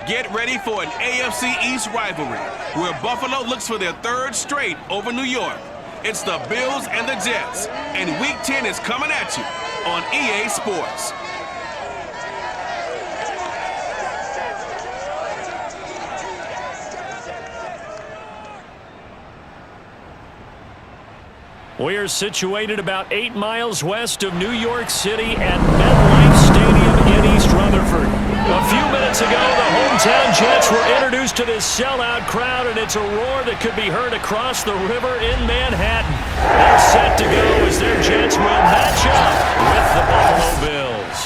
Get ready for an AFC East rivalry where Buffalo looks for their third straight over New York. It's the Bills and the Jets, and Week 10 is coming at you on EA Sports. We are situated about 8 miles west of New York City at MetLife Stadium in East Rutherford. A few minutes ago, the hometown Jets were introduced to this sellout crowd, and it's a roar that could be heard across the river in Manhattan. They're set to go as their Jets will match up with the Buffalo Bills.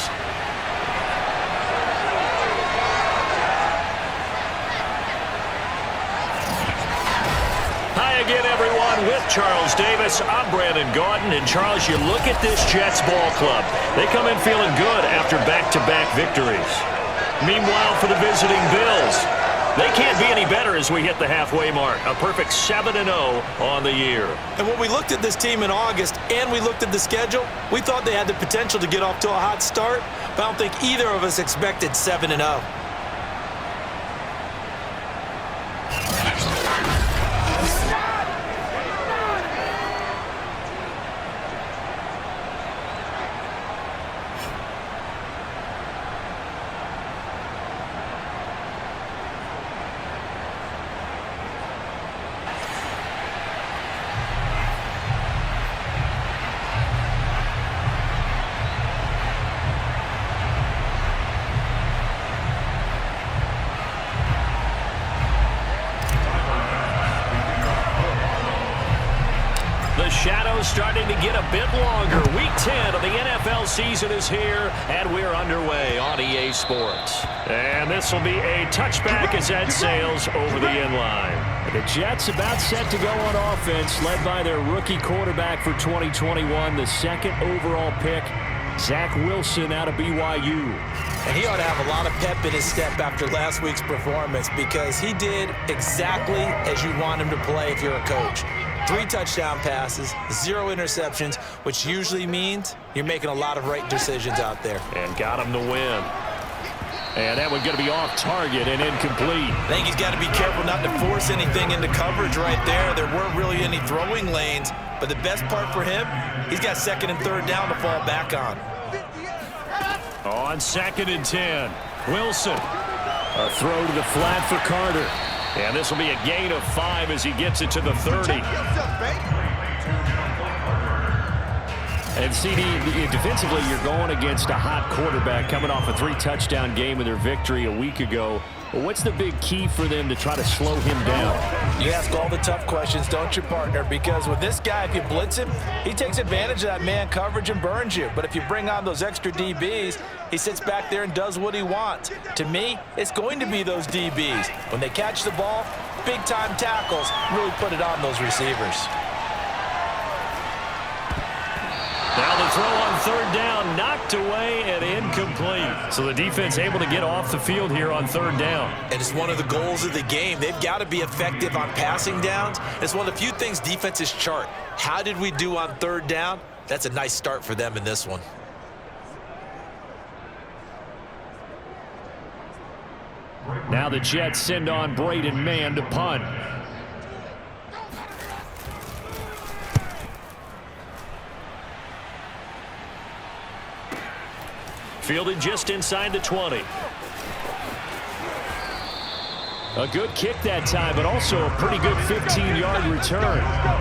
Hi again, everyone. With Charles Davis, I'm Brandon Gaudin. And Charles, you look at this Jets ball club. They come in feeling good after back-to-back victories. Meanwhile, for the visiting Bills, they can't be any better as we hit the halfway mark. A perfect 7-0 on the year. And when we looked at this team in August and we looked at the schedule, we thought they had the potential to get off to a hot start, but I don't think either of us expected 7-0. The shadow's starting to get a bit longer. Week 10 of the NFL season is here, and we're underway on EA Sports. And this will be a touchback as that sails over the inline. The Jets about set to go on offense, led by their rookie quarterback for 2021, the second overall pick, Zach Wilson out of BYU. And he ought to have a lot of pep in his step after last week's performance because he did exactly as you want him to play if you're a coach. 3 touchdown passes, 0 interceptions, which usually means you're making a lot of right decisions out there. And got him to win. And that one's going to be off target and incomplete. I think he's got to be careful not to force anything into coverage right there. There weren't really any throwing lanes, but the best part for him, he's got 2nd and 3rd down to fall back on. On 2nd and 10, Wilson. A throw to the flat for Carter. And this will be a gain of 5 as he gets it to the 30. And CD, defensively, you're going against a hot quarterback coming off a 3-touchdown game in their victory a week ago. Well, what's the big key for them to try to slow him down? You ask all the tough questions, don't you, partner? Because with this guy, if you blitz him, he takes advantage of that man coverage and burns you. But if you bring on those extra DBs, he sits back there and does what he wants. To me, it's going to be those DBs. When they catch the ball, big-time tackles really put it on those receivers. Now the throw on 3rd down, knocked away and incomplete. So the defense able to get off the field here on 3rd down. And it's one of the goals of the game. They've got to be effective on passing downs. It's one of the few things defenses chart. How did we do on 3rd down? That's a nice start for them in this one. Now the Jets send on Braden Mann to punt. Fielded just inside the 20. A good kick that time, but also a pretty good 15-yard return.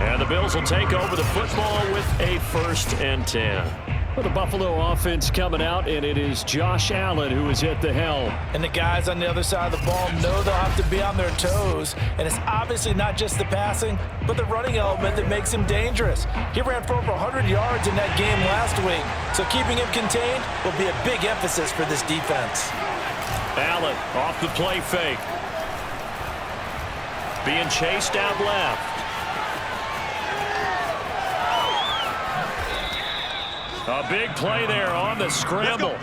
And the Bills will take over the football with a 1st and 10. Well, the Buffalo offense coming out, and it is Josh Allen who is at the helm. And the guys on the other side of the ball know they'll have to be on their toes. And it's obviously not just the passing, but the running element that makes him dangerous. He ran for over 100 yards in that game last week. So keeping him contained will be a big emphasis for this defense. Allen off the play fake. Being chased out left. A big play there on the scramble.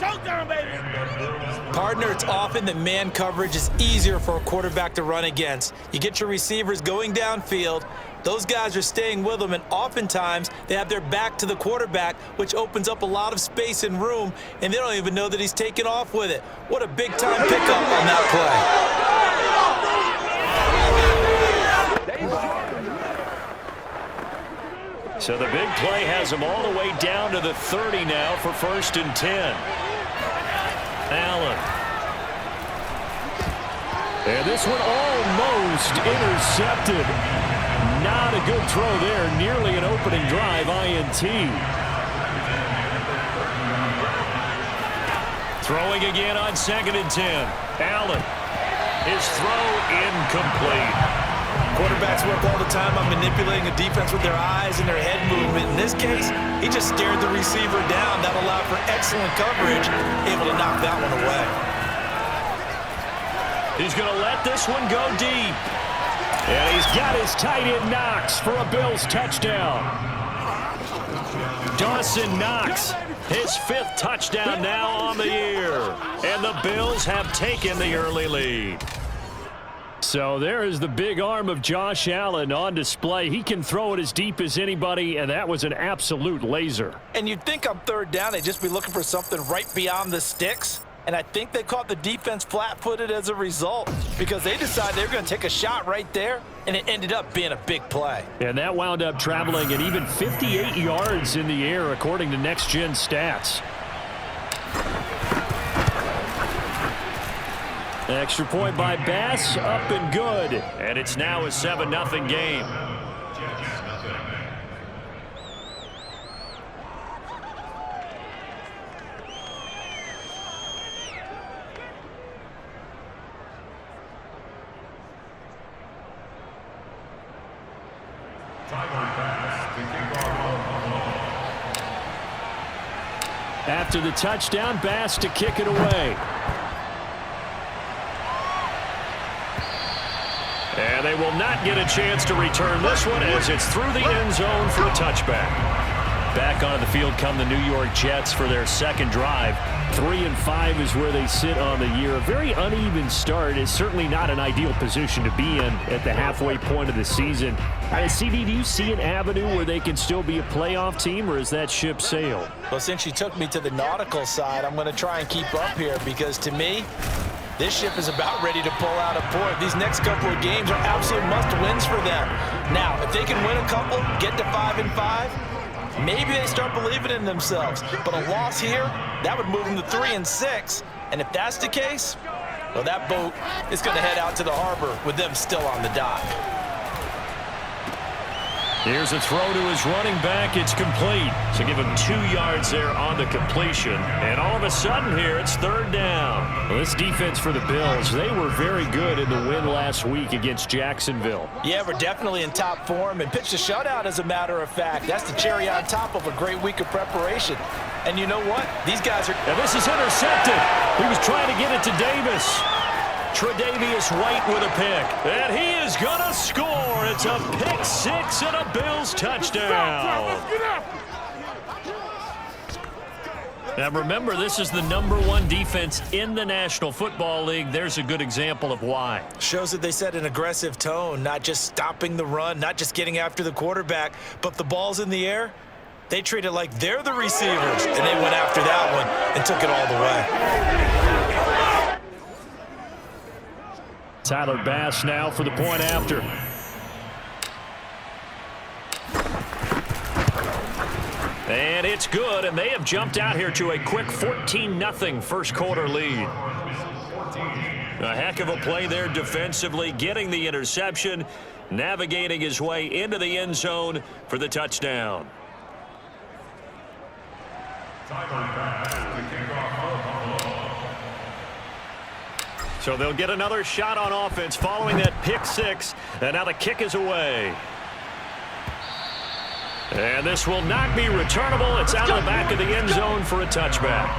Showtime, baby! Partner, it's often that man coverage is easier for a quarterback to run against. You get your receivers going downfield. Those guys are staying with them, and oftentimes they have their back to the quarterback, which opens up a lot of space and room, and they don't even know that he's taken off with it. What a big-time pickup on that play. So the big play has him all the way down to the 30 now for 1st and 10. Allen. And this one almost intercepted. Not a good throw there. Nearly an opening drive INT. Throwing again on 2nd and 10. Allen. His throw incomplete. Quarterbacks work all the time on manipulating a defense with their eyes and their head movement. In this case, he just stared the receiver down. That allowed for excellent coverage, able to knock that one away. He's going to let this one go deep. And he's got his tight end Knox for a Bills touchdown. Dawson Knox, his 5th touchdown now on the year. And the Bills have taken the early lead. So there is the big arm of Josh Allen on display. He can throw it as deep as anybody, and that was an absolute laser. And you'd think on 3rd down they'd just be looking for something right beyond the sticks. And I think they caught the defense flat-footed as a result because they decided they were going to take a shot right there, and it ended up being a big play. And that wound up traveling at even 58 yards in the air, according to Next Gen Stats. Extra point by Bass, up and good. And it's now a 7-0 game. After the touchdown, Bass to kick it away. And they will not get a chance to return this one as it's through the end zone for a touchback. Back on the field come the New York Jets for their 2nd drive. 3-5 is where they sit on the year. A very uneven start is certainly not an ideal position to be in at the halfway point of the season. CD, do you see an avenue where they can still be a playoff team, or is that ship sailed? Well, since you took me to the nautical side, I'm going to try and keep up here because to me, this ship is about ready to pull out a point. These next couple of games are absolute must-wins for them. Now, if they can win a couple, get to 5-5, maybe they start believing in themselves. But a loss here, that would move them to 3-6. And if that's the case, well, that boat is going to head out to the harbor with them still on the dock. Here's a throw to his running back. It's complete. So give him 2 yards there on the completion. And all of a sudden here, it's 3rd down. Well, this defense for the Bills, they were very good in the win last week against Jacksonville. Yeah, we're definitely in top form and pitched a shutout, as a matter of fact. That's the cherry on top of a great week of preparation. And you know what? These guys are... And this is intercepted. He was trying to get it to Davis. Tre'Davious White with a pick. And he is going to score. It's a pick 6 and a Bills touchdown. Now remember, this is the #1 defense in the National Football League. There's a good example of why. Shows that they set an aggressive tone, not just stopping the run, not just getting after the quarterback, but the ball's in the air. They treat it like they're the receivers, and they went after that one and took it all the way. Tyler Bass now for the point after. And it's good, and they have jumped out here to a quick 14-0 first quarter lead. A heck of a play there defensively, getting the interception, navigating his way into the end zone for the touchdown. So they'll get another shot on offense following that pick 6, and now the kick is away. And this will not be returnable. It's out of the back of the end zone for a touchback.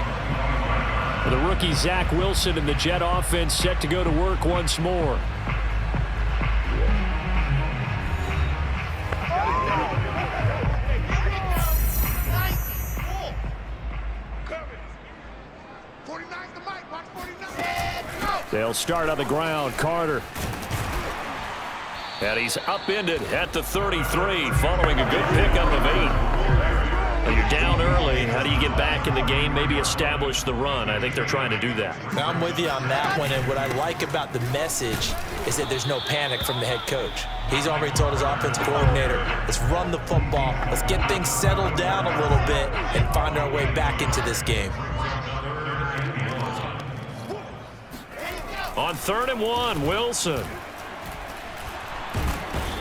The rookie Zach Wilson and the Jet offense set to go to work once more. They'll start on the ground. Carter. And he's upended at the 33 following a good pickup of 8. Well, you're down early. How do you get back in the game, maybe establish the run? I think they're trying to do that. I'm with you on that one, and what I like about the message is that there's no panic from the head coach. He's already told his offense coordinator, let's run the football, let's get things settled down a little bit and find our way back into this game. On 3rd and 1, Wilson.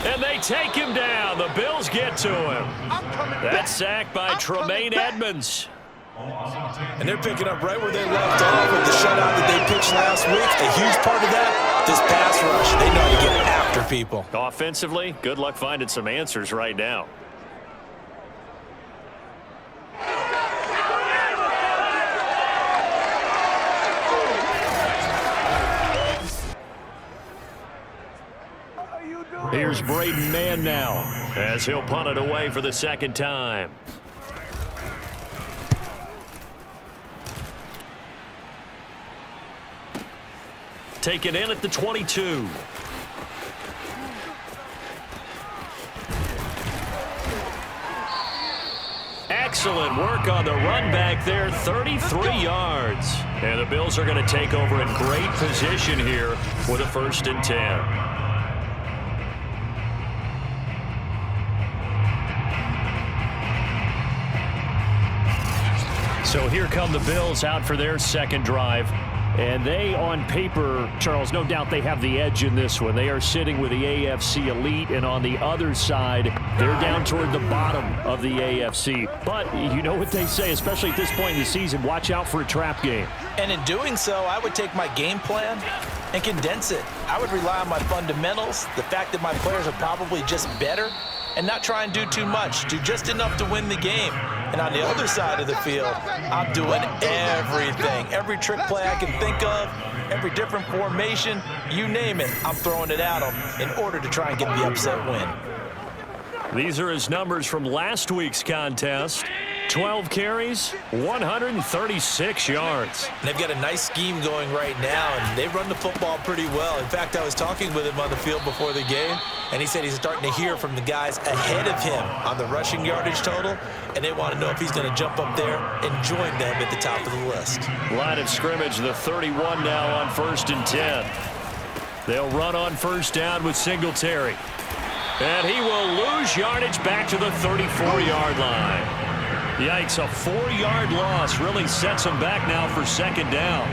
And they take him down. The Bills get to him. That's sacked by Tremaine Edmonds. And they're picking up right where they left off with the shutout that they pitched last week. A huge part of that, this pass rush. They know how to get after people. Offensively, good luck finding some answers right now. Here's Braden Mann now as he'll punt it away for the second time. Taken in at the 22. Excellent work on the run back there, 33 yards. And the Bills are going to take over in great position here with a 1st and 10. So here come the Bills out for their second drive. And they, on paper, Charles, no doubt they have the edge in this one. They are sitting with the AFC elite, and on the other side, they're down toward the bottom of the AFC. But you know what they say, especially at this point in the season, watch out for a trap game. And in doing so, I would take my game plan and condense it. I would rely on my fundamentals, the fact that my players are probably just better, and not try and do too much, do just enough to win the game. And on the other side of the field, I'm doing everything. Every trick play I can think of, every different formation, you name it, I'm throwing it at them in order to try and get the upset win. These are his numbers from last week's contest. 12 carries, 136 yards. And they've got a nice scheme going right now, and they run the football pretty well. In fact, I was talking with him on the field before the game, and he said he's starting to hear from the guys ahead of him on the rushing yardage total, and they want to know if he's going to jump up there and join them at the top of the list. Line of scrimmage, the 31 now on 1st and 10. They'll run on 1st down with Singletary. And he will lose yardage back to the 34-yard line. Yikes, a 4-yard loss really sets him back now for 2nd down.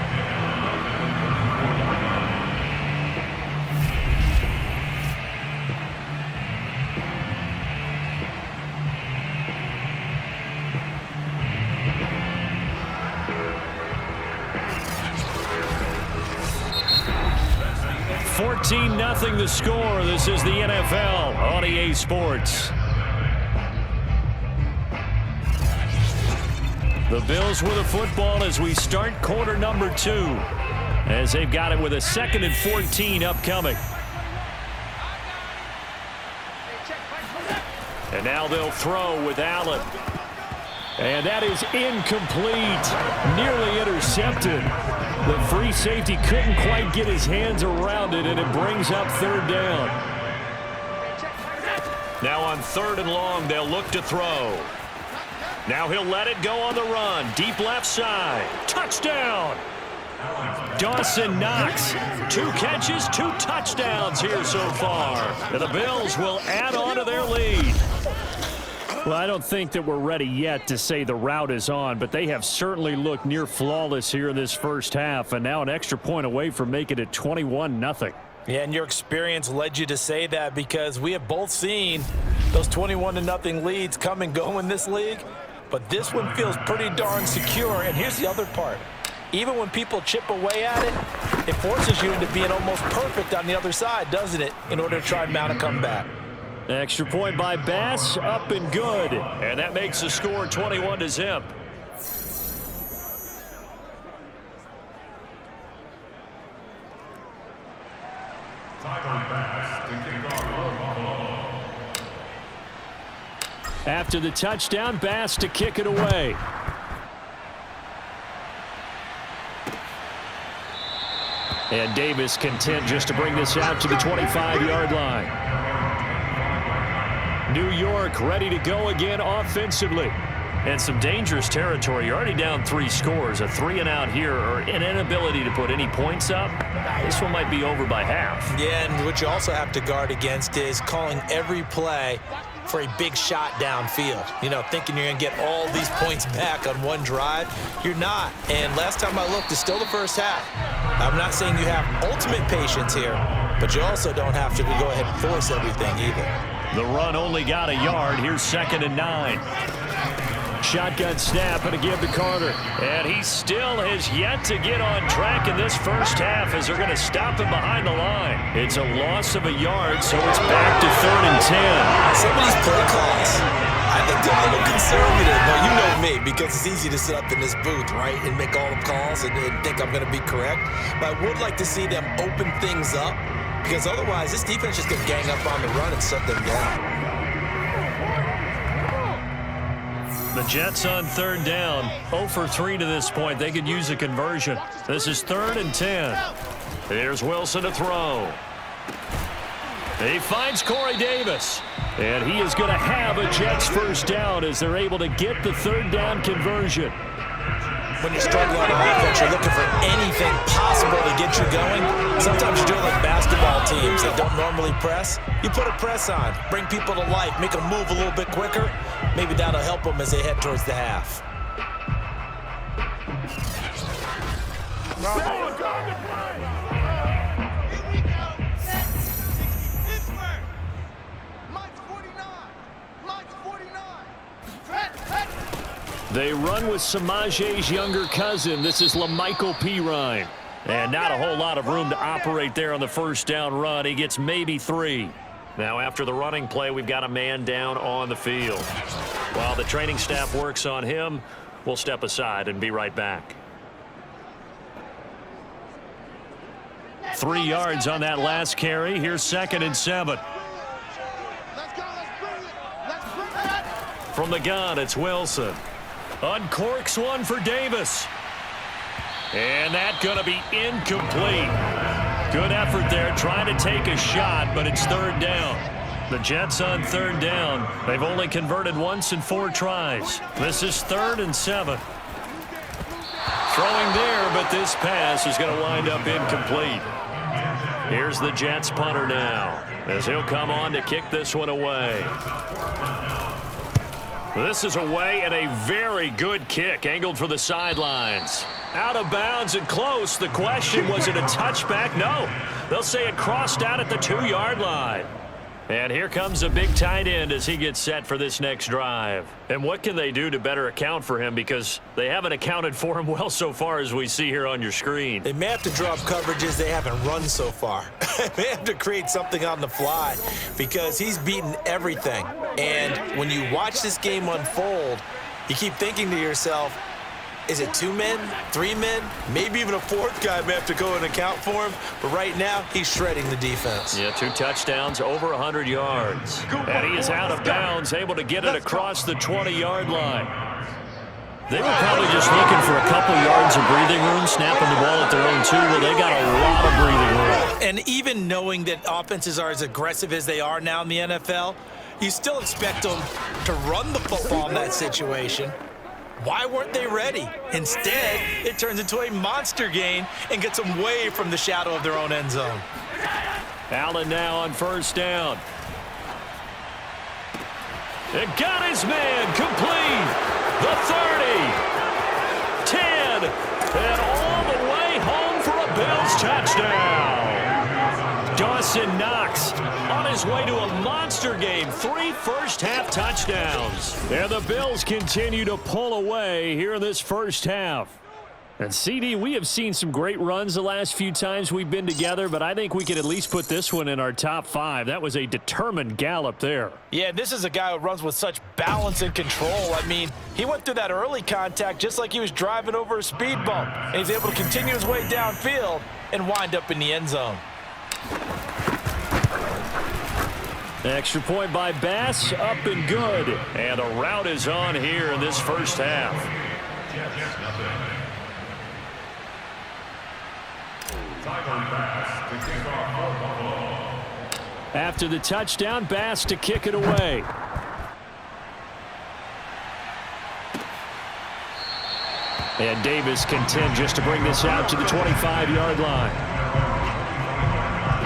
(14-0) the score. This is the NFL on EA Sports. The Bills with the football as we start quarter number 2, as they've got it with a 2nd and 14 upcoming. And now they'll throw with Allen. And that is incomplete, nearly intercepted. The free safety couldn't quite get his hands around it, and it brings up 3rd down. Now on 3rd and long, they'll look to throw. Now he'll let it go on the run. Deep left side. Touchdown! Dawson Knox. 2 catches, 2 touchdowns here so far. And the Bills will add on to their lead. Well, I don't think that we're ready yet to say the route is on, but they have certainly looked near flawless here in this first half, and now an extra point away from making it 21-0. Yeah, and your experience led you to say that, because we have both seen those 21-0 leads come and go in this league. But this one feels pretty darn secure. And here's the other part. Even when people chip away at it, it forces you into being almost perfect on the other side, doesn't it, in order to try and mount a comeback. Extra point by Bass, up and good. And that makes the score 21-0. After the touchdown, Bass to kick it away. And Davis content just to bring this out to the 25-yard line. New York ready to go again offensively. And some dangerous territory. You're already down 3 scores. A 3-and-out here or an inability to put any points up. This one might be over by half. Yeah, and what you also have to guard against is calling every play for a big shot downfield. You know, thinking you're going to get all these points back on one drive. You're not. And last time I looked, it's still the first half. I'm not saying you have ultimate patience here, but you also don't have to go ahead and force everything either. The run only got a yard. Here's 2nd and 9. Shotgun snap and a give to Carter. And he still has yet to get on track in this first half as they're going to stop him behind the line. It's a loss of a yard, so it's back to 3rd and 10. Some of these play calls, I think they're a little conservative. Now, you know me, because it's easy to sit up in this booth, right, and make all the calls and think I'm going to be correct. But I would like to see them open things up, because otherwise this defense just going to gang up on the run and shut them down. The Jets on 3rd down, 0 for 3 to this point. They could use a conversion. This is 3rd and 10. Here's Wilson to throw. He finds Corey Davis. And he is going to have a Jets first down as they're able to get the 3rd down conversion. When you're struggling on offense, you're looking for anything possible to get you going. Sometimes you do it like basketball teams that don't normally press. You put a press on, bring people to life, make them move a little bit quicker. Maybe that'll help them as they head towards the half. They run with Samaje's younger cousin. This is LaMichael Pirine. And not a whole lot of room to operate there on the first down run. He gets maybe 3. Now after the running play, we've got a man down on the field. While the training staff works on him, we'll step aside and be right back. 3 yards on that last carry. Here's 2nd and 7. From the gun, it's Wilson. Uncorks one for Davis. And that's going to be incomplete. Good effort there trying to take a shot, but it's 3rd down. The Jets on 3rd down. They've only converted once in 4 tries. This is 3rd and 7. Throwing there, but this pass is going to wind up incomplete. Here's the Jets punter now as he'll come on to kick this one away. This is away and a very good kick angled for the sidelines. Out of bounds and close. The question, was it a touchback? No. They'll say it crossed out at the 2-yard line. And here comes a big tight end as he gets set for this next drive. And what can they do to better account for him? Because they haven't accounted for him well so far as we see here on your screen. They may have to drop coverages they haven't run so far. They may have to create something on the fly because he's beaten everything. And when you watch this game unfold, you keep thinking to yourself, is it 2 men, 3 men, maybe even a 4th guy may have to go and account for him. But right now, he's shredding the defense. Yeah, 2 touchdowns, over 100 yards. And he is out of bounds, able to get it across the 20-yard line. They were probably just looking for a couple yards of breathing room, snapping the ball at their own 2. Well, they got a lot of breathing room. And even knowing that offenses are as aggressive as they are now in the NFL, you still expect them to run the football in that situation. Why weren't they ready? Instead, it turns into a monster gain and gets them way from the shadow of their own end zone. Allen now on 1st down. It got his man complete. The 30, 10, and all the way home for a Bills touchdown. Dawson Knox on his way to a monster game. 3 first-half touchdowns. And the Bills continue to pull away here in this first half. And, CD, we have seen some great runs the last few times we've been together, but I think we could at least put this one in our top 5. That was a determined gallop there. Yeah, this is a guy who runs with such balance and control. I mean, he went through that early contact just like he was driving over a speed bump. And he's able to continue his way downfield and wind up in the end zone. Extra point by Bass, up and good. And a rout is on here in this first half. After the touchdown, Bass to kick it away. And Davis content just to bring this out to the 25-yard line.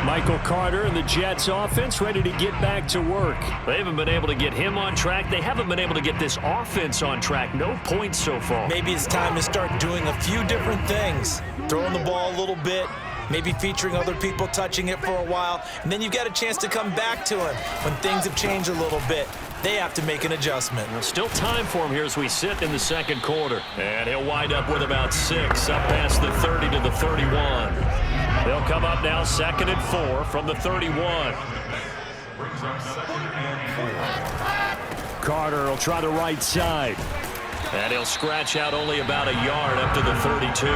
Michael Carter and the Jets offense ready to get back to work. They haven't been able to get him on track. They haven't been able to get this offense on track. No points so far. Maybe it's time to start doing a few different things. Throwing the ball a little bit, maybe featuring other people touching it for a while, and then you've got a chance to come back to him when things have changed a little bit. They have to make an adjustment. Well, still time for him here as we sit in the second quarter. And he'll wind up with about 6, up past the 30 to the 31. They'll come up now 2nd and 4 from the 31. Carter will try the right side. And he'll scratch out only about a yard up to the 32.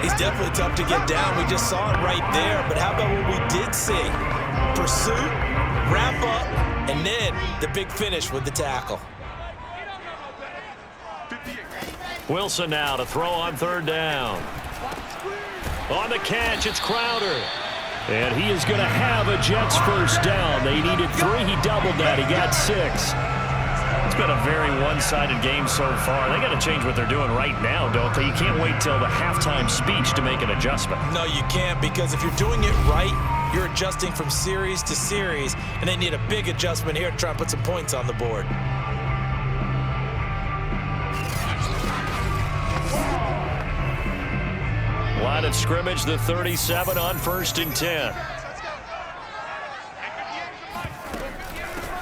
He's definitely tough to get down. We just saw it right there. But how about what we did see? Pursuit, wrap up, and then the big finish with the tackle. Wilson now to throw on 3rd down. On the catch, it's Crowder. And he is going to have a Jets first down. They needed 3. He doubled that. He got 6. It's been a very one-sided game so far. They got to change what they're doing right now, don't they? You can't wait till the halftime speech to make an adjustment. No, you can't, because if you're doing it right, you're adjusting from series to series, and they need a big adjustment here to try and put some points on the board. Line of scrimmage, the 37 on 1st and 10.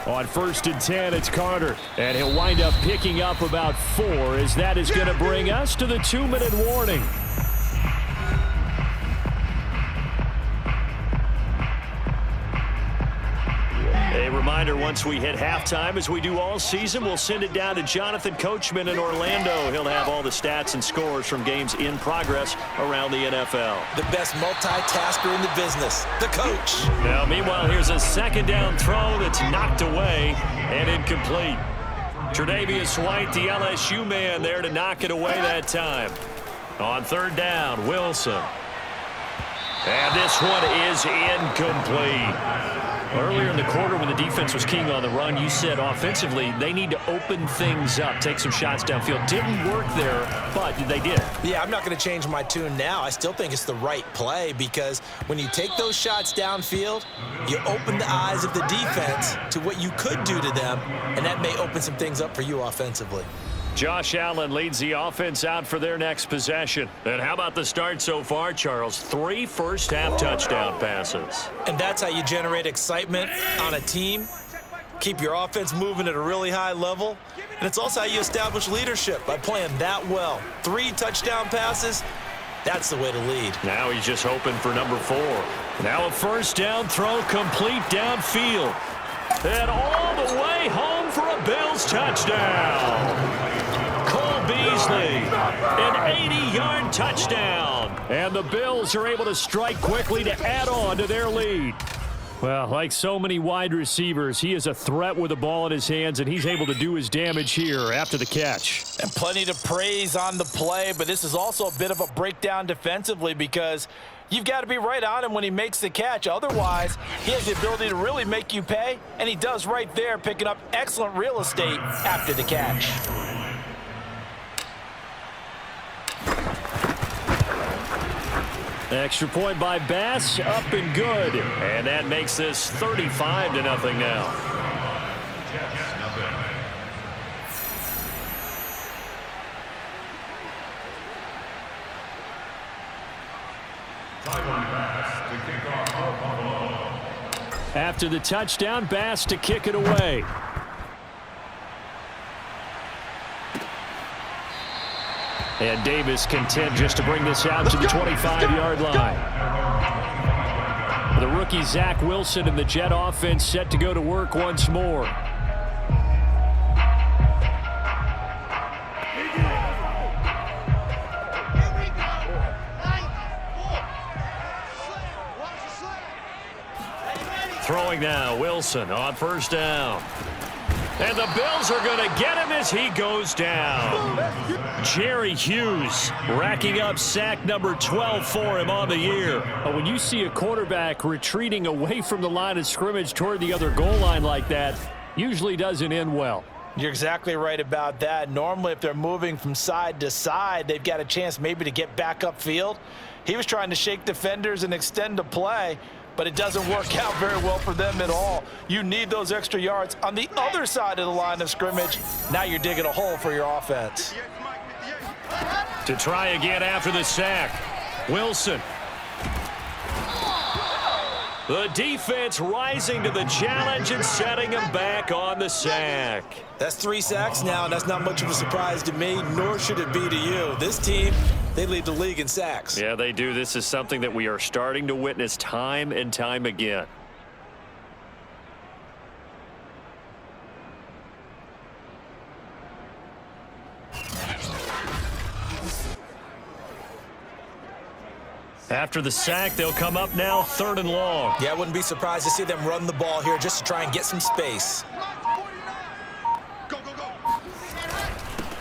On 1st and 10, it's Carter. And he'll wind up picking up about 4, as that is going to bring us to the 2-minute warning. A reminder, once we hit halftime, as we do all season, we'll send it down to Jonathan Coachman in Orlando. He'll have all the stats and scores from games in progress around the NFL. The best multitasker in the business, the coach. Now, meanwhile, here's a 2nd down throw that's knocked away and incomplete. Tre'Davious White, the LSU man, there to knock it away that time. On 3rd down, Wilson. And this one is incomplete. Earlier in the quarter, when the defense was keying on the run, you said offensively they need to open things up, take some shots downfield. Didn't work there, but they did. Yeah, I'm not going to change my tune now. I still think it's the right play, because when you take those shots downfield, you open the eyes of the defense to what you could do to them, and that may open some things up for you offensively. Josh Allen leads the offense out for their next possession. And how about the start so far, Charles? 3 first-half touchdown passes. And that's how you generate excitement on a team, keep your offense moving at a really high level, and it's also how you establish leadership by playing that well. 3 touchdown passes, that's the way to lead. Now he's just hoping for number 4. Now a 1st down throw complete downfield. And all the way home for a Bills touchdown. Beasley, an 80-yard touchdown. And the Bills are able to strike quickly to add on to their lead. Well, like so many wide receivers, he is a threat with the ball in his hands, and he's able to do his damage here after the catch. And plenty to praise on the play, but this is also a bit of a breakdown defensively, because you've got to be right on him when he makes the catch. Otherwise, he has the ability to really make you pay, and he does right there, picking up excellent real estate after the catch. Extra point by Bass, up and good. And that makes this 35-0 now. After the touchdown, Bass to kick it away. And Davis content just to bring this out to the 25-yard line. The rookie Zach Wilson and the Jet offense set to go to work once more. Throwing now, Wilson on 1st down. And the Bills are going to get him as he goes down. Jerry Hughes racking up sack number 12 for him on the year. When you see a quarterback retreating away from the line of scrimmage toward the other goal line like that, usually doesn't end well. You're exactly right about that. Normally, if they're moving from side to side, they've got a chance maybe to get back upfield. He was trying to shake defenders and extend the play, but it doesn't work out very well for them at all. You need those extra yards on the other side of the line of scrimmage. Now you're digging a hole for your offense. To try again after the sack, Wilson. The defense rising to the challenge and setting him back on the sack. That's 3 sacks now, and that's not much of a surprise to me, nor should it be to you. This team, they lead the league in sacks. Yeah, they do. This is something that we are starting to witness time and time again. After the sack, they'll come up now 3rd and long. Yeah, I wouldn't be surprised to see them run the ball here just to try and get some space.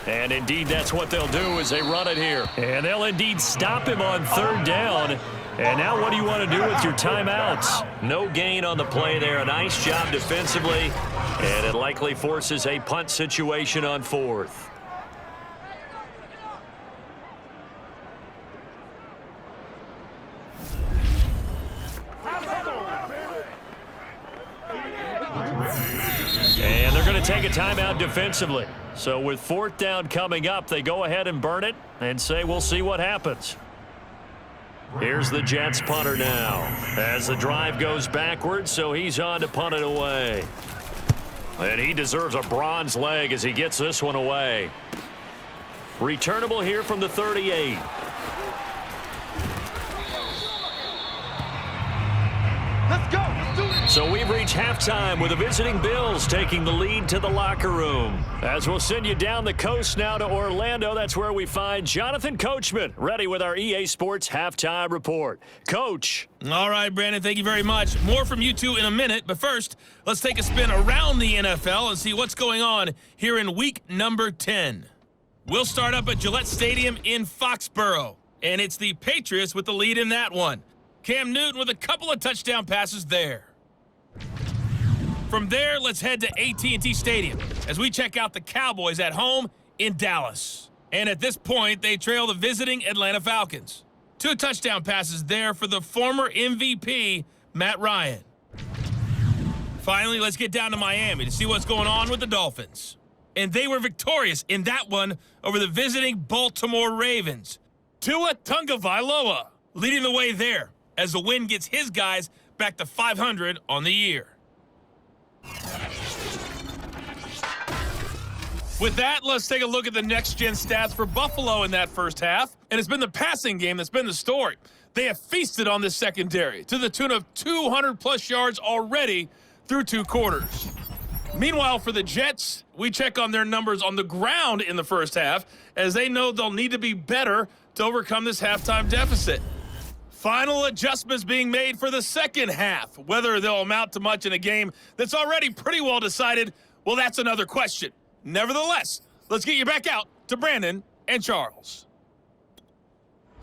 And indeed, that's what they'll do as they run it here. And they'll indeed stop him on 3rd down. And now what do you want to do with your timeouts? No gain on the play there. A nice job defensively. And it likely forces a punt situation on 4th. And they're going to take a timeout defensively. So with 4th down coming up, they go ahead and burn it and say we'll see what happens. Here's the Jets punter now as the drive goes backwards, so he's on to punt it away. And he deserves a bronze leg as he gets this one away. Returnable here from the 38. Let's go. Let's do it. So we've reached halftime with the visiting Bills taking the lead to the locker room. As we'll send you down the coast now to Orlando, that's where we find Jonathan Coachman ready with our EA Sports halftime report. Coach. All right, Brandon, thank you very much. More from you two in a minute, but first, let's take a spin around the NFL and see what's going on here in week number 10. We'll start up at Gillette Stadium in Foxborough, and it's the Patriots with the lead in that one. Cam Newton with a couple of touchdown passes there. From there, let's head to AT&T Stadium as we check out the Cowboys at home in Dallas. And at this point, they trail the visiting Atlanta Falcons. 2 touchdown passes there for the former MVP, Matt Ryan. Finally, let's get down to Miami to see what's going on with the Dolphins. And they were victorious in that one over the visiting Baltimore Ravens. Tua Tagovailoa leading the way there as the win gets his guys back to 500 on the year. With that, let's take a look at the next-gen stats for Buffalo in that first half. And it's been the passing game that's been the story. They have feasted on this secondary to the tune of 200-plus yards already through 2 quarters. Meanwhile, for the Jets, we check on their numbers on the ground in the first half, as they know they'll need to be better to overcome this halftime deficit. Final adjustments being made for the second half. Whether they'll amount to much in a game that's already pretty well decided, well, that's another question. Nevertheless, let's get you back out to Brandon and Charles.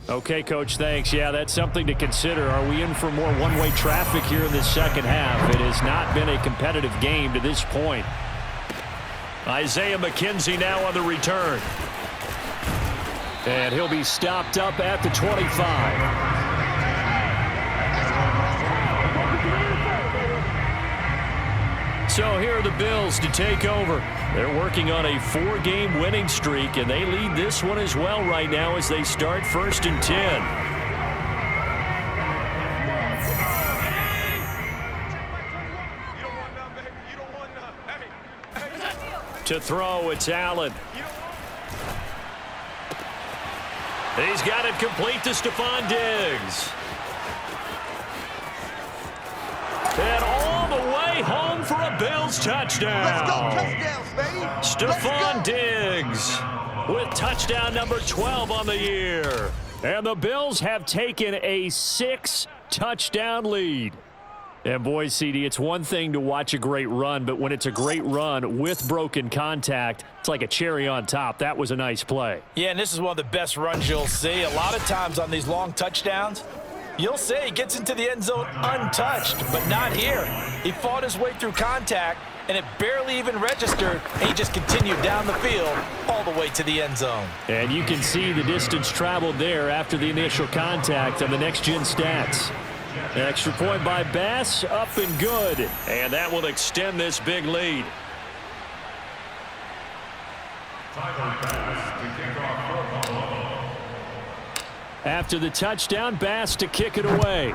Okay, Coach, thanks. Yeah, that's something to consider. Are we in for more one-way traffic here in the second half? It has not been a competitive game to this point. Isaiah McKenzie now on the return. And he'll be stopped up at the 25. So here are the Bills to take over. They're working on a 4-game winning streak, and they lead this one as well right now as they start 1st and 10. To throw, it's Allen. He's got it complete to Stephon Diggs. And all the way home for a Bills touchdown. Let's go touchdowns, baby. Stephon Diggs with touchdown number 12 on the year. And the Bills have taken a 6-touchdown lead. And boy, CD, it's one thing to watch a great run, but when it's a great run with broken contact, it's like a cherry on top. That was a nice play. Yeah, and this is one of the best runs you'll see. A lot of times on these long touchdowns, you'll say he gets into the end zone untouched, but not here. He fought his way through contact, and it barely even registered, and he just continued down the field all the way to the end zone. And you can see the distance traveled there after the initial contact on the next-gen stats. Extra point by Bass, up and good. And that will extend this big lead. After the touchdown, Bass to kick it away.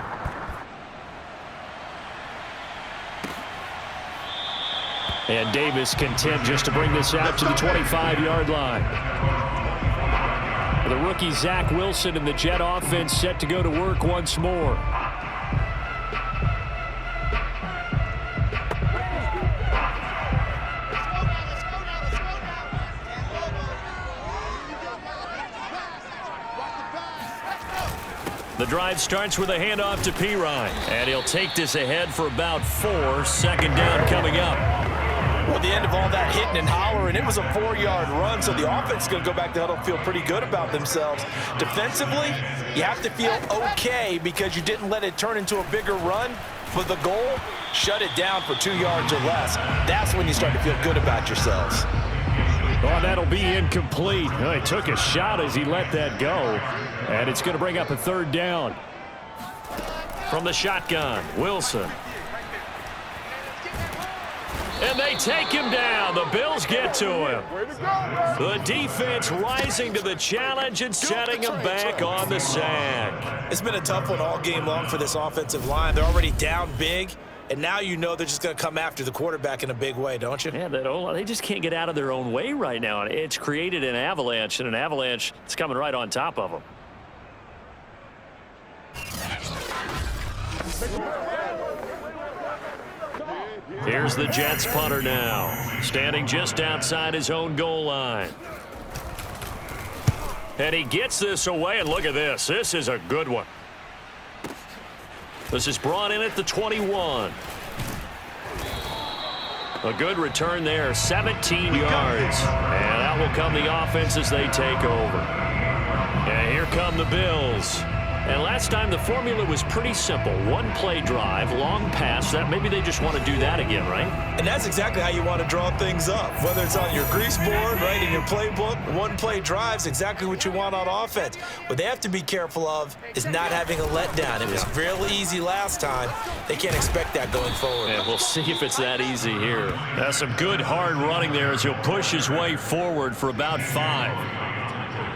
And Davis content just to bring this out to the 25-yard line. The rookie Zach Wilson and the Jet offense set to go to work once more. The drive starts with a handoff to Pirine, and he'll take this ahead for about 4. Second down coming up. Well, at the end of all that hitting and hollering, it was a 4-yard run, so the offense is going to go back to huddle and feel pretty good about themselves. Defensively, you have to feel okay because you didn't let it turn into a bigger run. For the goal, shut it down for 2 yards or less. That's when you start to feel good about yourselves. Oh, that'll be incomplete. Oh, he took a shot as he let that go. And it's going to bring up a third down. From the shotgun, Wilson. And they take him down. The Bills get to him. The defense rising to the challenge and setting him back on the sack. It's been a tough one all game long for this offensive line. They're already down big. And now you know they're just going to come after the quarterback in a big way, don't you? Yeah, they just can't get out of their own way right now. It's created an avalanche, and an avalanche is coming right on top of them. Here's the Jets punter now, standing just outside his own goal line. And he gets this away, and look at this. This is a good one. This is brought in at the 21. A good return there, 17 yards. And out will come the offense as they take over. And here come the Bills. And last time the formula was pretty simple. One play drive, long pass. That maybe they just want to do that again, right? And that's exactly how you want to draw things up. Whether it's on your grease board, right, in your playbook, one play drive's exactly what you want on offense. What they have to be careful of is not having a letdown. It was really easy last time. They can't expect that going forward. And we'll see if it's that easy here. That's some good hard running there as he'll push his way forward for about 5.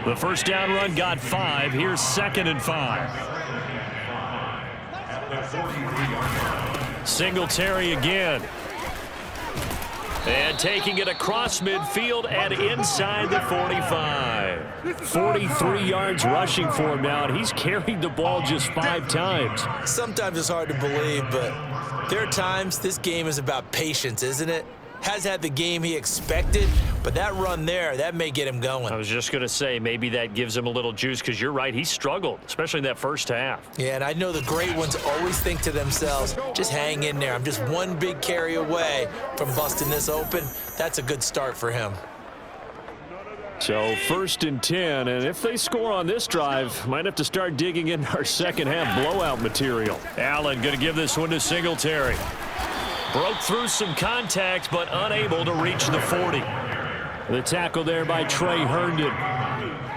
The first down run got 5. Here's 2nd and 5. Singletary again. And taking it across midfield and inside the 45. 43 yards rushing for him now, and he's carried the ball just 5 times. Sometimes it's hard to believe, but there are times this game is about patience, isn't it? Has had the game he expected, but that run there, that may get him going. I was just going to say, maybe that gives him a little juice, because you're right, he struggled, especially in that first half. Yeah, and I know the great ones always think to themselves, just hang in there. I'm just one big carry away from busting this open. That's a good start for him. So 1st and 10, and if they score on this drive, might have to start digging in our second half blowout material. Allen going to give this one to Singletary. Broke through some contact, but unable to reach the 40. The tackle there by Trey Herndon.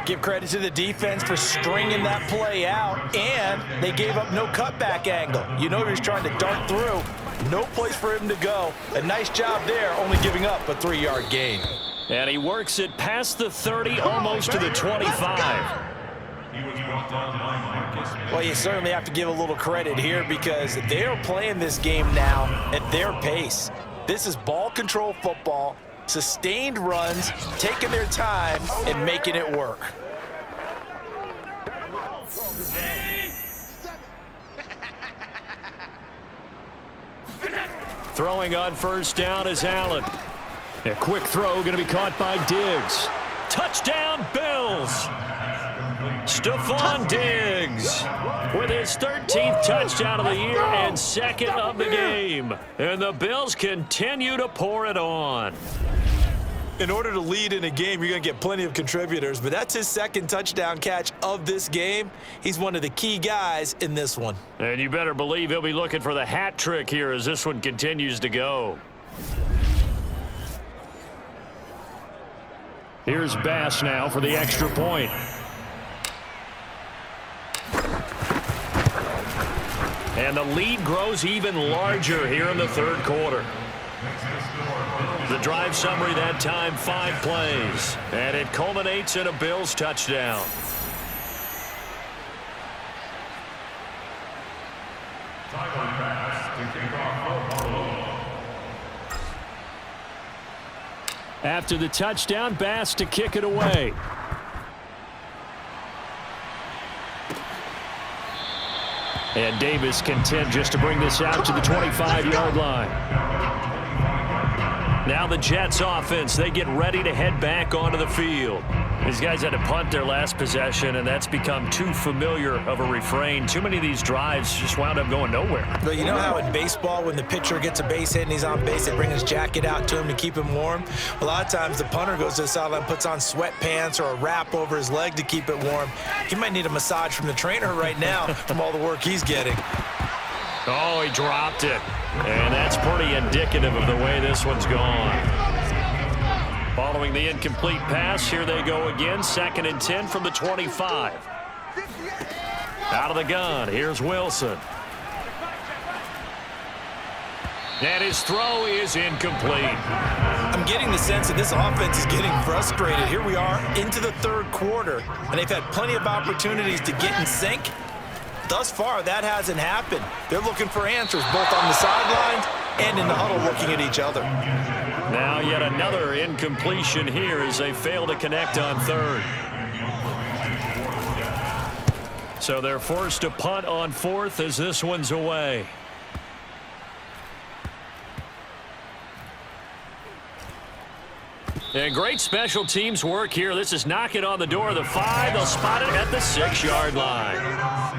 Give credit to the defense for stringing that play out, and they gave up no cutback angle. You know he was trying to dart through. No place for him to go. A nice job there, only giving up a 3-yard gain. And he works it past the 30, almost to the 25. Well, you certainly have to give a little credit here because they're playing this game now at their pace. This is ball control football, sustained runs, taking their time, and making it work. Throwing on first down is Allen. A quick throw going to be caught by Diggs. Touchdown, Bills! Stephon Diggs with his 13th touchdown of the year and second of the game. And the Bills continue to pour it on. In order to lead in a game, you're going to get plenty of contributors, but that's his second touchdown catch of this game. He's one of the key guys in this one. And you better believe he'll be looking for the hat trick here as this one continues to go. Here's Bass now for the extra point. And the lead grows even larger here in the third quarter. The drive summary that time, 5 plays. And it culminates in a Bills touchdown. After the touchdown, Bass to kick it away. And Davis content just to bring this out to the 25-yard line. Now the Jets offense, they get ready to head back onto the field. These guys had to punt their last possession, and that's become too familiar of a refrain. Too many of these drives just wound up going nowhere. But you know how in baseball, when the pitcher gets a base hit and he's on base, they bring his jacket out to him to keep him warm? A lot of times the punter goes to the sideline, puts on sweatpants or a wrap over his leg to keep it warm. He might need a massage from the trainer right now from all the work he's getting. Oh, he dropped it. And that's pretty indicative of the way this one's gone. Following the incomplete pass, here they go again. 2nd and 10 from the 25. Out of the gun, here's Wilson. And his throw is incomplete. I'm getting the sense that this offense is getting frustrated. Here we are into the third quarter, and they've had plenty of opportunities to get in sync. Thus far, that hasn't happened. They're looking for answers both on the sidelines and in the huddle looking at each other. Now yet another incompletion here as they fail to connect on third. So they're forced to punt on fourth as this one's away. And great special teams work here. This is knocking on the door of the 5. They'll spot it at the 6-yard line.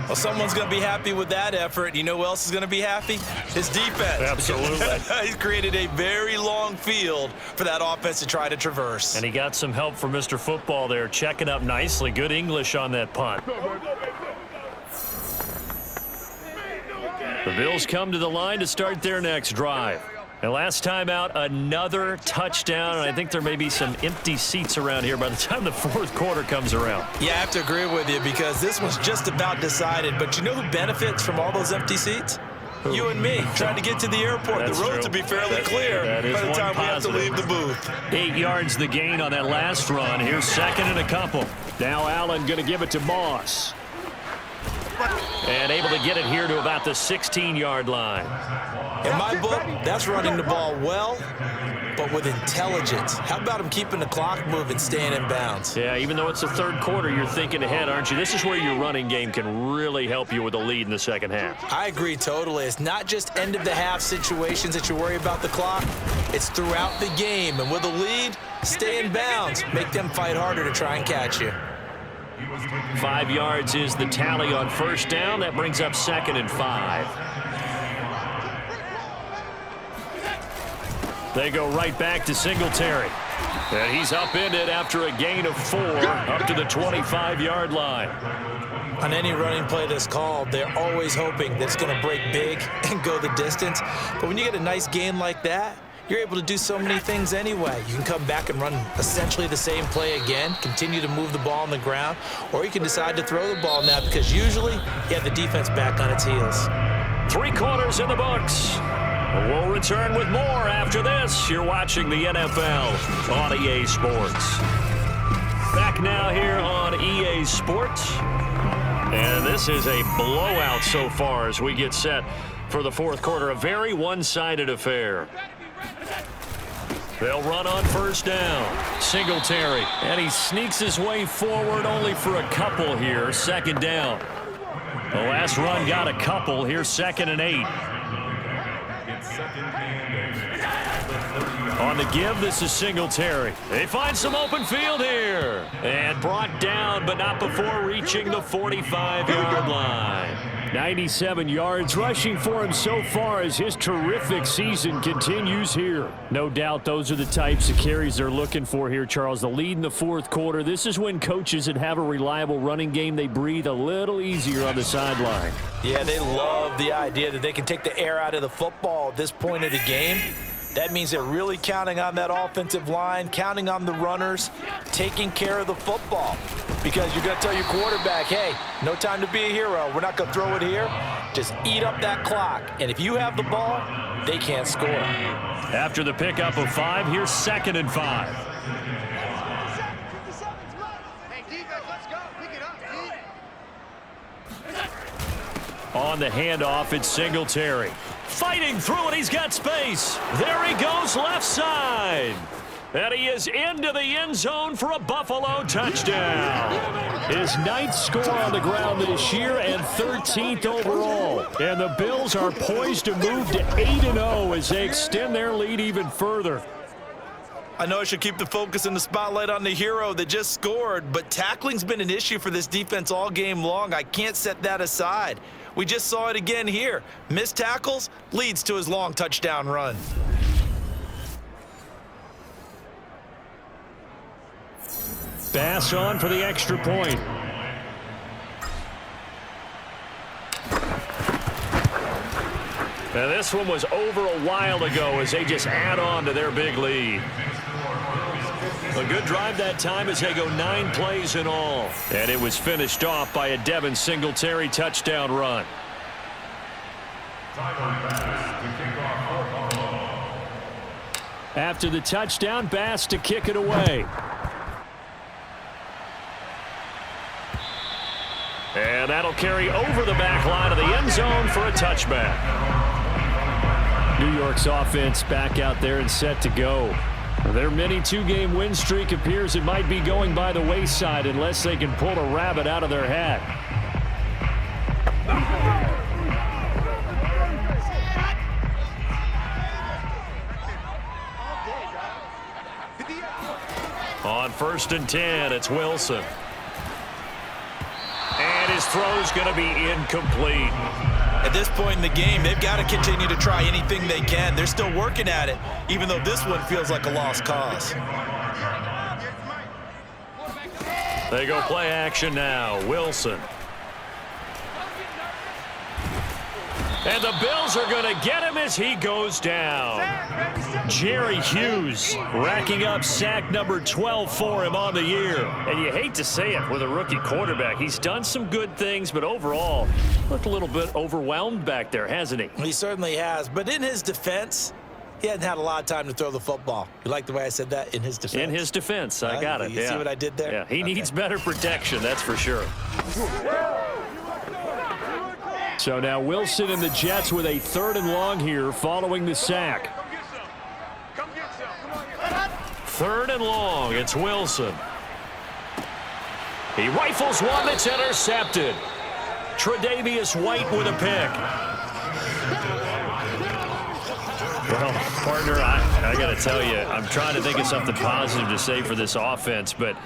Well, someone's going to be happy with that effort. You know who else is going to be happy? His defense. Absolutely. He's created a very long field for that offense to try to traverse. And he got some help from Mr. Football there, checking up nicely. Good English on that punt. The Bills come to the line to start their next drive. And last time out, another touchdown, and I think there may be some empty seats around here by the time the fourth quarter comes around. Yeah, I have to agree with you because this one's just about decided. But you know who benefits from all those empty seats? Who? You and me, trying to get to the airport. That's the roads true. will be fairly clear by the time we have to leave the booth. 8 yards the gain on that last run. Here's 2nd and a couple. Now Allen going to give it to Moss. And able to get it here to about the 16-yard line. In my book, that's running the ball well, but with intelligence. How about him keeping the clock moving, staying in bounds? Yeah, even though it's the third quarter, you're thinking ahead, aren't you? This is where your running game can really help you with a lead in the second half. I agree totally. It's not just end-of-the-half situations that you worry about the clock. It's throughout the game. And with a lead, stay in bounds. Make them fight harder to try and catch you. 5 yards is the tally on first down. That brings up 2nd and 5. They go right back to Singletary. And he's upended after a gain of 4 up to the 25-yard line. On any running play that's called, they're always hoping that it's going to break big and go the distance. But when you get a nice gain like that, you're able to do so many things anyway. You can come back and run essentially the same play again, continue to move the ball on the ground, or you can decide to throw the ball now because usually you have the defense back on its heels. 3 quarters in the books. We'll return with more after this. You're watching the NFL on EA Sports. Back now here on EA Sports. And this is a blowout so far as we get set for the fourth quarter. A very one-sided affair. They'll run on first down. Singletary. And he sneaks his way forward only for a couple here. 2nd down. The last run got a couple. Here's 2nd and 8. On the give, this is Singletary. They find some open field here. And brought down, but not before reaching the 45-yard line. 97 yards rushing for him so far as his terrific season continues here. No doubt those are the types of carries they're looking for here, Charles. The lead in the fourth quarter. This is when coaches that have a reliable running game, they breathe a little easier on the sideline. Yeah, they love the idea that they can take the air out of the football at this point of the game. That means they're really counting on that offensive line, counting on the runners, taking care of the football. Because you're going to tell your quarterback, hey, no time to be a hero. We're not going to throw it here. Just eat up that clock. And if you have the ball, they can't score. After the pickup of 5, here's 2nd and 5. Hey, defense, let's go. Pick it up, On the handoff, it's Singletary. Fighting through it, he's got space. There he goes, left side. And he is into the end zone for a Buffalo touchdown. His 9th score on the ground this year and 13th overall. And the Bills are poised to move to 8-0 as they extend their lead even further. I know I should keep the focus and the spotlight on the hero that just scored, but tackling's been an issue for this defense all game long. I can't set that aside. We just saw it again here. Missed tackles leads to his long touchdown run. Bass on for the extra point. Now this one was over a while ago as they just add on to their big lead. A good drive that time as they go 9 plays in all. And it was finished off by a Devin Singletary touchdown run. After the touchdown, Bass to kick it away. And that'll carry over the back line of the end zone for a touchback. New York's offense back out there and set to go. Their mini 2-game win streak appears it might be going by the wayside unless they can pull a rabbit out of their hat. On 1st and 10, it's Wilson. And his throw's going to be incomplete. At this point in the game, they've got to continue to try anything they can. They're still working at it, even though this one feels like a lost cause. They go play action now. Wilson. And the Bills are going to get him as he goes down. Jerry Hughes racking up sack number 12 for him on the year. And you hate to say it with a rookie quarterback. He's done some good things, but overall, looked a little bit overwhelmed back there, hasn't he? He certainly has. But in his defense, he hasn't had a lot of time to throw the football. You like the way I said that? In his defense. In his defense. I got it. You see what I did there? Yeah, he needs better protection, that's for sure. So now Wilson and the Jets with a 3rd and long here following the sack. 3rd and long, it's Wilson. He rifles one that's intercepted. Tre'Davious White with a pick. Well, partner, I got to tell you, I'm trying to think of something positive to say for this offense, but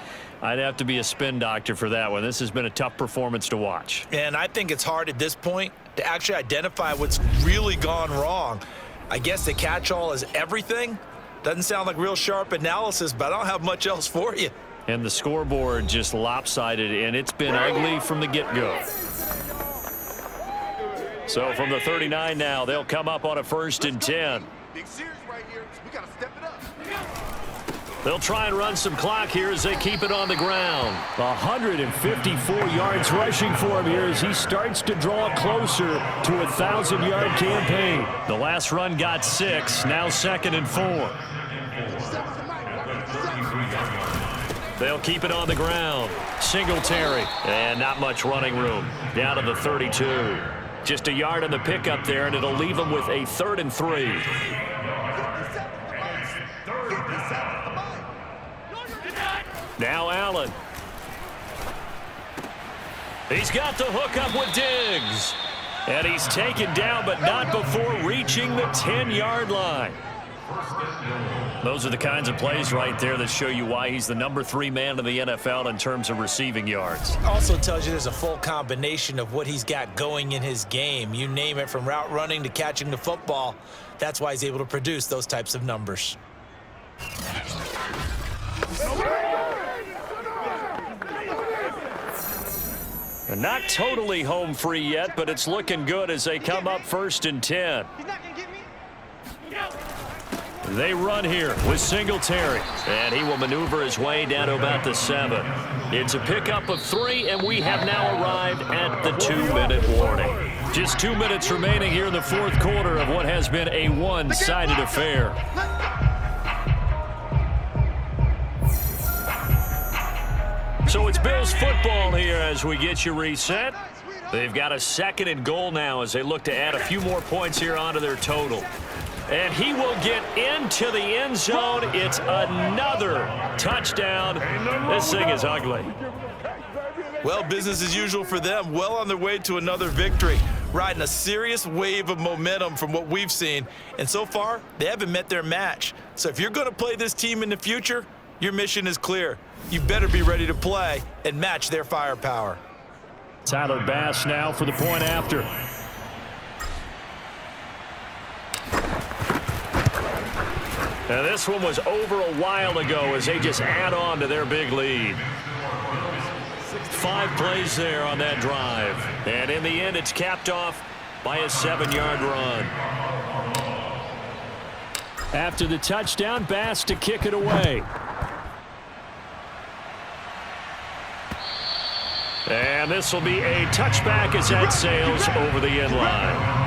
I'd have to be a spin doctor for that one. This has been a tough performance to watch. And I think it's hard at this point to actually identify what's really gone wrong. I guess the catch-all is everything. Doesn't sound like real sharp analysis, but I don't have much else for you. And the scoreboard just lopsided, and it's been ugly from the get-go. So from the 39 now, they'll come up on a 1st and 10. Big series right here. We got to step it up. They'll try and run some clock here as they keep it on the ground. 154 yards rushing for him here as he starts to draw closer to a 1,000-yard campaign. The last run got 6, now 2nd and 4. They'll keep it on the ground. Singletary, and not much running room. Down to the 32. Just a yard on the pickup there, and it'll leave them with a 3rd and 3. Now Allen. He's got the hook up with Diggs. And he's taken down, but not before reaching the 10-yard line. Those are the kinds of plays right there that show you why he's the #3 man in the NFL in terms of receiving yards. Also tells you there's a full combination of what he's got going in his game. You name it, from route running to catching the football. That's why he's able to produce those types of numbers. And not totally home free yet, but it's looking good as they come up 1st and 10. They run here with Singletary, and he will maneuver his way down to about the 7. It's a pickup of 3, and we have now arrived at the 2-minute warning. Just 2 minutes remaining here in the 4th quarter of what has been a one-sided affair. So it's Bills football here as we get you reset. They've got a 2nd and goal now as they look to add a few more points here onto their total. And he will get into the end zone. It's another touchdown. This thing is ugly. Well, business as usual for them. Well on their way to another victory. Riding a serious wave of momentum from what we've seen. And so far, they haven't met their match. So if you're going to play this team in the future, your mission is clear. You better be ready to play and match their firepower. Tyler Bass now for the point after. Now this one was over a while ago as they just add on to their big lead. 5 plays there on that drive. And in the end, it's capped off by a 7-yard run. After the touchdown, Bass to kick it away. And this will be a touchback as that sails over the end line.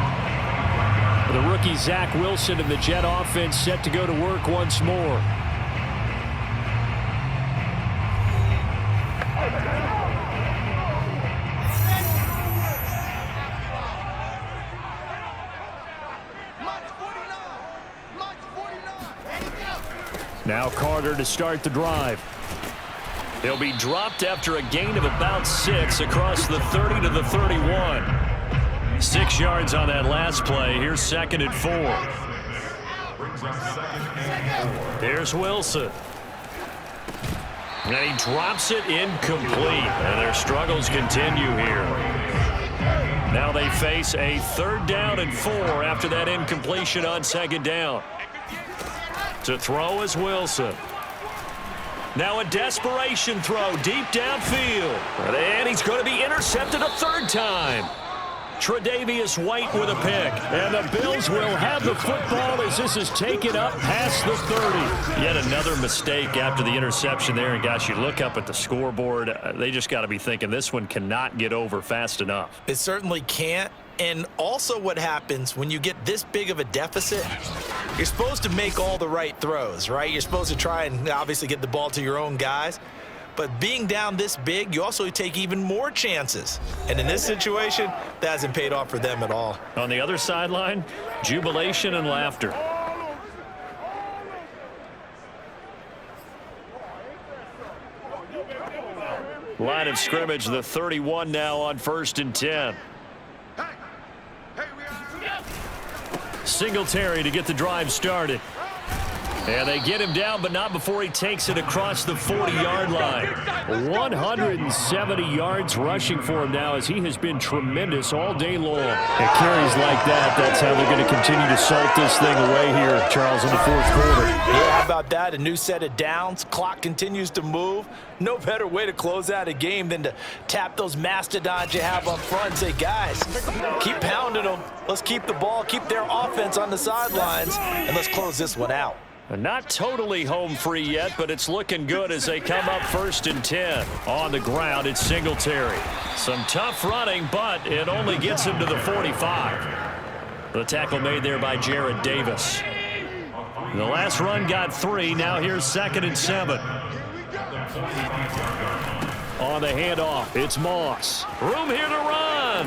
The rookie Zach Wilson and the Jet offense set to go to work once more. Now Carter to start the drive. He'll be dropped after a gain of about 6 across the 30 to the 31. 6 yards on that last play. Here's 2nd and 4. Here's Wilson. And he drops it incomplete. And their struggles continue here. Now they face a 3rd down and 4 after that incompletion on 2nd down. To throw is Wilson. Now a desperation throw deep downfield. And he's going to be intercepted a 3rd time. Tre'Davious White with a pick. And the Bills will have the football as this is taken up past the 30. Yet another mistake after the interception there. And gosh, you look up at the scoreboard, they just got to be thinking this one cannot get over fast enough. It certainly can't. And also what happens when you get this big of a deficit, you're supposed to make all the right throws, right? You're supposed to try and obviously get the ball to your own guys. But being down this big, you also take even more chances. And in this situation, that hasn't paid off for them at all. On the other sideline, jubilation and laughter. Line of scrimmage, the 31 now on 1st and 10. Singletary to get the drive started. And they get him down, but not before he takes it across the 40-yard line. 170 yards rushing for him now as he has been tremendous all day long. It carries like that. That's how they're going to continue to salt this thing away here, Charles, in the 4th quarter. Yeah, how about that? A new set of downs. Clock continues to move. No better way to close out a game than to tap those mastodons you have up front and say, guys, keep pounding them. Let's keep the ball, keep their offense on the sidelines, and let's close this one out. Not totally home free yet, but it's looking good as they come up 1st and 10. On the ground, it's Singletary. Some tough running, but it only gets him to the 45. The tackle made there by Jared Davis. The last run got 3. Now here's 2nd and 7. On the handoff, it's Moss. Room here to run.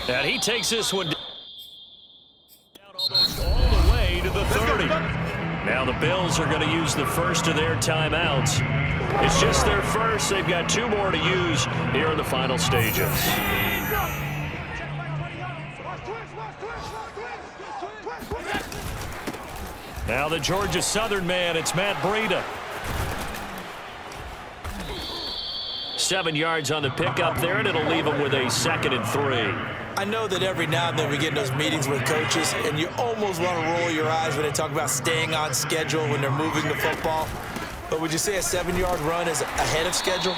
And he takes this one down almost all the way to the 30. Now the Bills are going to use the first of their timeouts. It's just their first. They've got 2 more to use here in the final stages. Now the Georgia Southern man, it's Matt Breida. 7 yards on the pickup there, and it'll leave him with a 2nd and 3. I know that every now and then we get in those meetings with coaches, and you almost want to roll your eyes when they talk about staying on schedule when they're moving the football. But would you say a 7-yard run is ahead of schedule?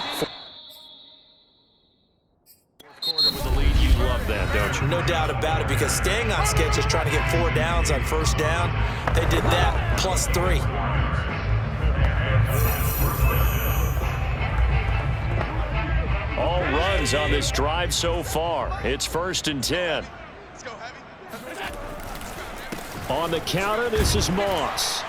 Quarter with the lead, you love that, don't you? No doubt about it, because staying on schedule is trying to get 4 downs on first down. They did that plus 3. All runs on this drive so far. It's 1st and 10. On the counter, this is Moss.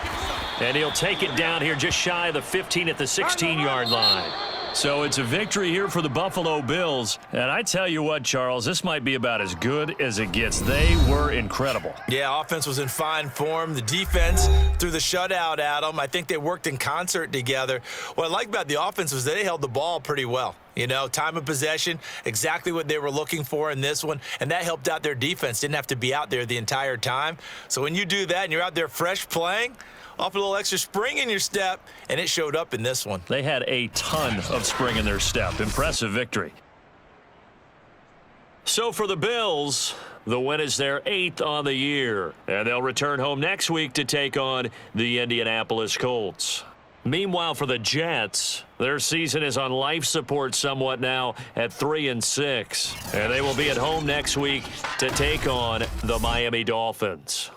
And he'll take it down here just shy of the 15 at the 16-yard line. So it's a victory here for the Buffalo Bills. And I tell you what, Charles, this might be about as good as it gets. They were incredible. Yeah, offense was in fine form. The defense threw the shutout at them. I think they worked in concert together. What I like about the offense was they held the ball pretty well. You know, time of possession, exactly what they were looking for in this one, and that helped out their defense. Didn't have to be out there the entire time. So when you do that and you're out there fresh playing, off a little extra spring in your step, and it showed up in this one. They had a ton of spring in their step. Impressive victory. So for the Bills, the win is their 8th on the year, and they'll return home next week to take on the Indianapolis Colts. Meanwhile, for the Jets, their season is on life support somewhat now at 3-6, and they will be at home next week to take on the Miami Dolphins.